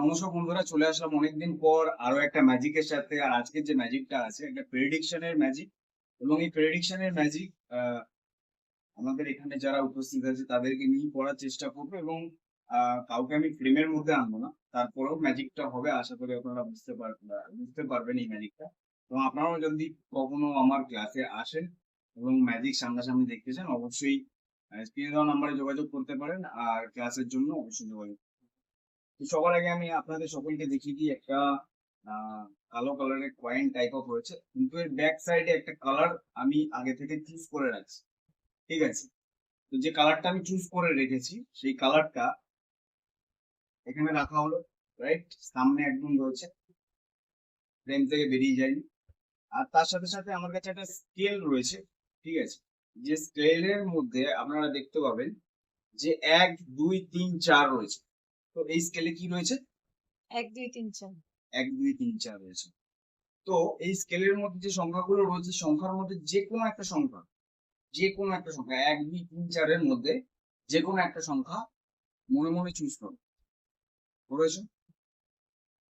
নমস্কার বন্ধুরা, চলে আসলাম অনেকদিন পর আরো একটা ম্যাজিকের সাথে। আর আজকের যে ম্যাজিকটা আছে একটা প্রেডিকশনের ম্যাজিক, এবং এই প্রেডিকশনের ম্যাজিক আমাদের এখানে যারা উপস্থিত আছে তাদেরকে নিয়ে পড়ার চেষ্টা করবো, এবং কাউকে আমি ফ্রেমের মধ্যে আনবো না। তারপরেও ম্যাজিকটা হবে, আশা করি আপনারা বুঝতে পারবেন এই ম্যাজিকটা। এবং আপনারাও যদি কখনো আমার ক্লাসে আসেন এবং ম্যাজিক সামনাসামনি দেখতে চান, অবশ্যই স্ক্রিনে দেওয়া নাম্বারে যোগাযোগ করতে পারেন। আর ক্লাসের জন্য অবশ্যই যোগাযোগ। তো সবার আগে আমি আপনাদের সকলকে দেখিয়ে দিই একটা কালো কালারের কয়েন টাইপ অফ রয়েছে, কিন্তু এর ব্যাক সাইডে একটা কালার আমি আগে থেকে চুজ করে রাখছি। ঠিক আছে, তো যে কালারটা আমি চুজ করে রেখেছি সেই কালারটা এখানে রাখা হলো। রাইট, সামনে একদম রয়েছে, ফ্রেম থেকে বেরিয়ে যায়নি। আর তার সাথে সাথে আমার কাছে একটা স্কেল রয়েছে। ঠিক আছে, যে স্কেলের মধ্যে আপনারা দেখতে পাবেন যে 1 2 3 4 রয়েছে। তো এই স্কেলে কি রয়েছে? 1 2 3 4 1 2 3 4 রয়েছে। তো এই স্কেলের মধ্যে যে সংখ্যাগুলো রয়েছে, সংখ্যার মধ্যে যে কোনো একটা সংখ্যা, যে কোনো একটা সংখ্যা 1 2 3 4 এর মধ্যে যে কোনো একটা সংখ্যা মনে মনে চুজ করো। করেছো?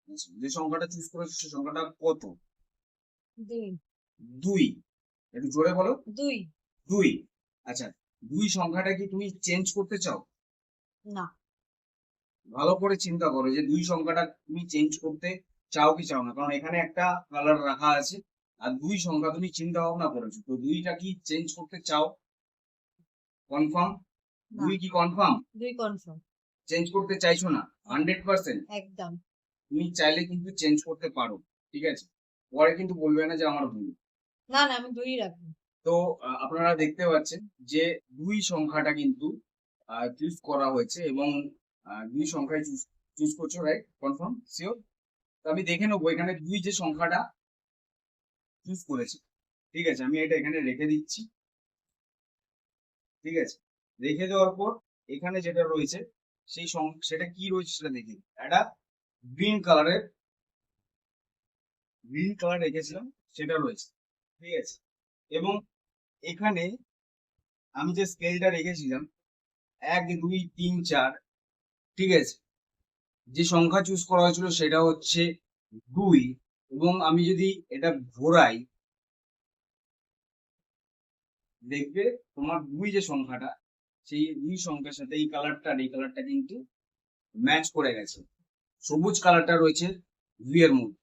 আচ্ছা, যে সংখ্যাটা চুজ করেছো সেই সংখ্যাটা কত? 2 2। একটু জোরে বলো। 2 2। আচ্ছা, 2 সংখ্যাটা কি তুমি চেঞ্জ করতে চাও? না ভালো করে চিন্তা করো যে 2 সংখ্যাটা তুমি চেঞ্জ করতে চাও কি চাও না, কারণ এখানে একটা কালার রাখা আছে আর 2 সংখ্যা তুমি চিন্তা ভাবনা করেছো, তো 2টা কি চেঞ্জ করতে চাও? কনফার্ম? না 2 কি কনফার্ম? 2 কনফার্ম চেঞ্জ করতে চাইছো না 100%? একদম। তুমি চাইলে কিন্তু চেঞ্জ করতে পারো। ঠিক আছে, পরে কিন্তু বলবে না যে আমার ভুল। না না আমি 2ই রাখবো। তো আপনারা দেখতে পাচ্ছেন যে 2 সংখ্যাটা কিন্তু চুজ করা হয়েছে, এবং 2 সংখ্যায় চুজ করছো, রাইট? কনফার্ম? শিওর? তো আমি দেখে নেবো এখানে 2 যে সংখ্যাটা চুজ করেছে। ঠিক আছে, আমি এটা এখানে রেখে দিচ্ছি। ঠিক আছে, রেখে দেওয়ার পর এখানে যেটা রয়েছে সেটা কি রয়েছে সেটা দেখি। একটা গ্রিন কালারের গ্রিন কালার রেখেছিলাম, সেটা রয়েছে। ঠিক আছে, এবং এখানে আমি যে স্কেলটা রেখেছিলাম 1 2 3 4, ঠিক আছে, যে সংখ্যা চুজ করা হয়েছিল সেটা হচ্ছে 2। এবং আমি যদি এটা ঘোরাই, দেখবে তোমার 2 যে সংখ্যাটা, সেই 2 সংখ্যার সাথে এই কালারটা কিন্তু ম্যাচ করে গেছে। সবুজ কালারটা রয়েছে 2 এর মধ্যে।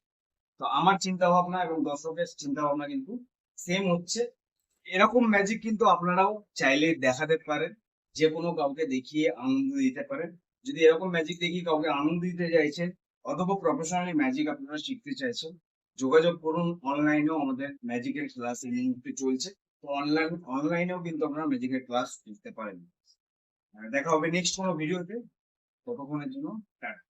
তো আমার চিন্তা ভাবনা এবং দর্শকের চিন্তা ভাবনা কিন্তু সেম হচ্ছে। এরকম ম্যাজিক কিন্তু আপনারাও চাইলে দেখাতে পারেন, যে কোনো কাউকে দেখিয়ে আনন্দ দিতে পারেন। যদি এরকম ম্যাজিক দেখিয়ে কাউকে আনন্দ দিতে চাইছেন অথবা প্রফেশনালি ম্যাজিক আপনারা শিখতে চাইছেন, যোগাযোগ করুন। অনলাইনেও আমাদের ম্যাজিকের ক্লাস এই মুহূর্তে চলছে। তো অনলাইনেও কিন্তু আপনারা ম্যাজিকের ক্লাস শিখতে পারেন। দেখা হবে নেক্সট কোনো ভিডিওতে। ততক্ষণের জন্য টাটা।